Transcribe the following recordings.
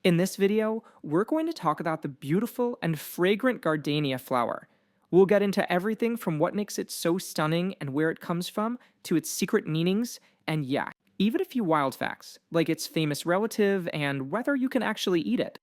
In this video, we're going to talk about the beautiful and fragrant gardenia flower. We'll get into everything from what makes it so stunning and where it comes from, to its secret meanings, and yeah, even a few wild facts, like its famous relative and whether you can actually eat it.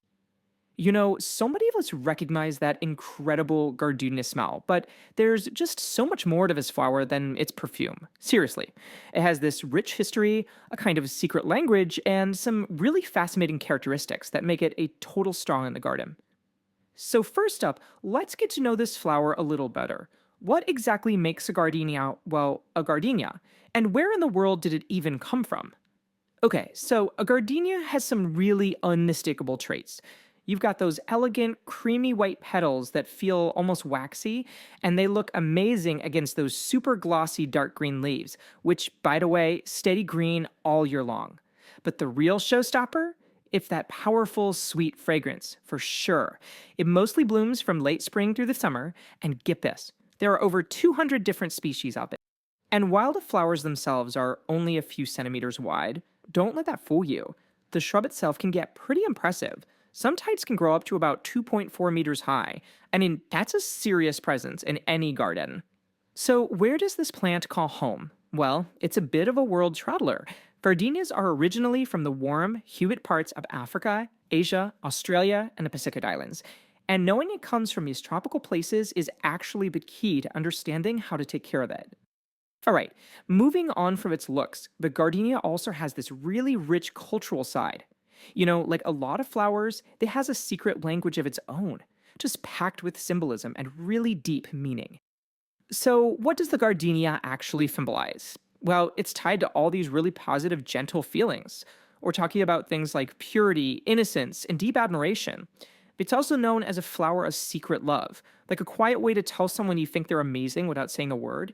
You know, so many of us recognize that incredible gardenia smell, but there's just so much more to this flower than its perfume. Seriously. It has this rich history, a kind of secret language, and some really fascinating characteristics that make it a total star in the garden. So, first up, let's get to know this flower a little better. What exactly makes a gardenia, well, a gardenia? And where in the world did it even come from? Okay, so a gardenia has some really unmistakable traits. You've got those elegant, creamy white petals that feel almost waxy, and they look amazing against those super glossy dark green leaves, which, by the way, steady green all year long. But the real showstopper? It's that powerful, sweet fragrance, for sure. It mostly blooms from late spring through the summer, and get this, there are over 200 different species out there. And while the flowers themselves are only a few centimeters wide, don't let that fool you. The shrub itself can get pretty impressive. Some types can grow up to about 2.4 meters high. I mean, that's a serious presence in any garden. So, where does this plant call home? Well, it's a bit of a world traveler. Gardenias are originally from the warm, humid parts of Africa, Asia, Australia, and the Pacific Islands. And knowing it comes from these tropical places is actually the key to understanding how to take care of it. Alright, moving on from its looks, the gardenia also has this really rich cultural side. You know, like a lot of flowers, it has a secret language of its own, just packed with symbolism and really deep meaning. So, what does the gardenia actually symbolize? Well, it's tied to all these really positive, gentle feelings. We're talking about things like purity, innocence, and deep admiration. It's also known as a flower of secret love, like a quiet way to tell someone you think they're amazing without saying a word.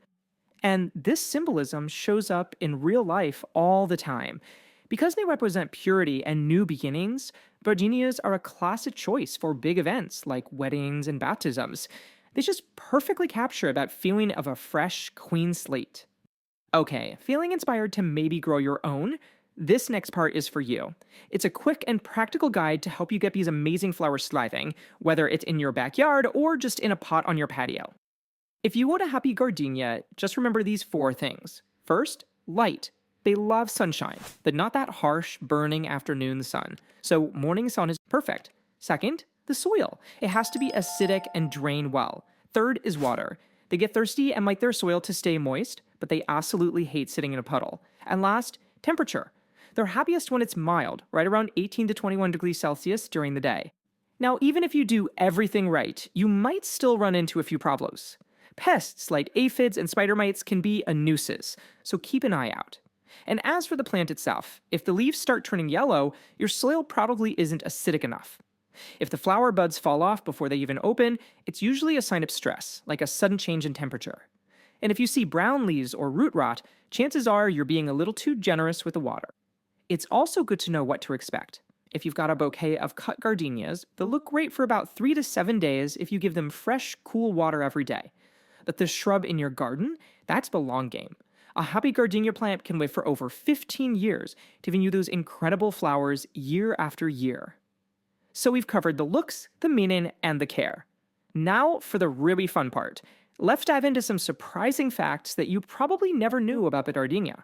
And this symbolism shows up in real life all the time. Because they represent purity and new beginnings, gardenias are a classic choice for big events like weddings and baptisms. They just perfectly capture that feeling of a fresh, clean slate. Okay, feeling inspired to maybe grow your own? This next part is for you. It's a quick and practical guide to help you get these amazing flowers thriving, whether it's in your backyard or just in a pot on your patio. If you want a happy gardenia, just remember these four things. First, light. They love sunshine, but not that harsh, burning afternoon sun. So morning sun is perfect. Second, the soil. It has to be acidic and drain well. Third is water. They get thirsty and like their soil to stay moist, but they absolutely hate sitting in a puddle. And last, temperature. They're happiest when it's mild, right around 18 to 21 degrees Celsius during the day. Now, even if you do everything right, you might still run into a few problems. Pests like aphids and spider mites can be a nuisance, so keep an eye out. And as for the plant itself, if the leaves start turning yellow, your soil probably isn't acidic enough. If the flower buds fall off before they even open, it's usually a sign of stress, like a sudden change in temperature. And if you see brown leaves or root rot, chances are you're being a little too generous with the water. It's also good to know what to expect. If you've got a bouquet of cut gardenias, they'll look great for about 3 to 7 days if you give them fresh, cool water every day. But the shrub in your garden, that's the long game. A happy gardenia plant can live for over 15 years, giving you those incredible flowers year after year. So we've covered the looks, the meaning, and the care. Now for the really fun part. Let's dive into some surprising facts that you probably never knew about the gardenia.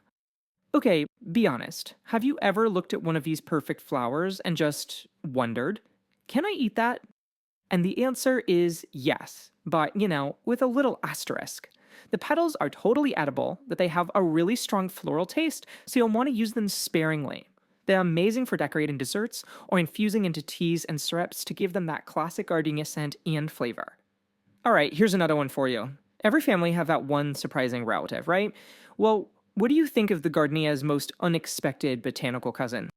Okay, be honest. Have you ever looked at one of these perfect flowers and just wondered, can I eat that? And the answer is yes, but, with a little asterisk. The petals are totally edible, but they have a really strong floral taste, so you'll want to use them sparingly. They're amazing for decorating desserts or infusing into teas and syrups to give them that classic gardenia scent and flavor. Alright, here's another one for you. Every family have that one surprising relative, right? Well, what do you think of the gardenia's most unexpected botanical cousin?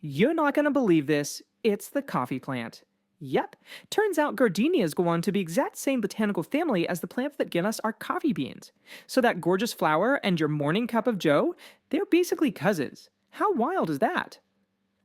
You're not going to believe this, it's the coffee plant. Yep, turns out gardenias go on to the exact same botanical family as the plants that give us our coffee beans. So that gorgeous flower and your morning cup of joe, they're basically cousins. How wild is that?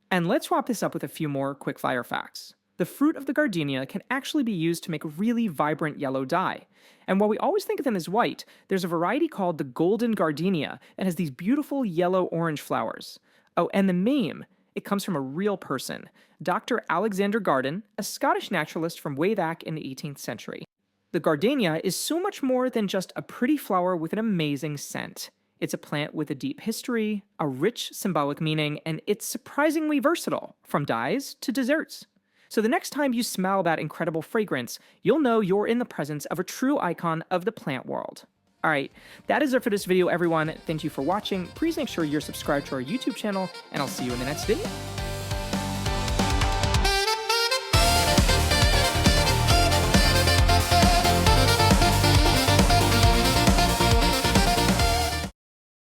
And let's wrap this up with a few more quick-fire facts. The fruit of the gardenia can actually be used to make a really vibrant yellow dye. And while we always think of them as white, there's a variety called the golden gardenia that has these beautiful yellow-orange flowers. Oh, and the name. It comes from a real person, Dr. Alexander Garden, a Scottish naturalist from way back in the 18th century. The gardenia is so much more than just a pretty flower with an amazing scent. It's a plant with a deep history, a rich symbolic meaning, and it's surprisingly versatile, from dyes to desserts. So the next time you smell that incredible fragrance, you'll know you're in the presence of a true icon of the plant world. Alright, that is it for this video, everyone. Thank you for watching. Please make sure you're subscribed to our YouTube channel, and I'll see you in the next video.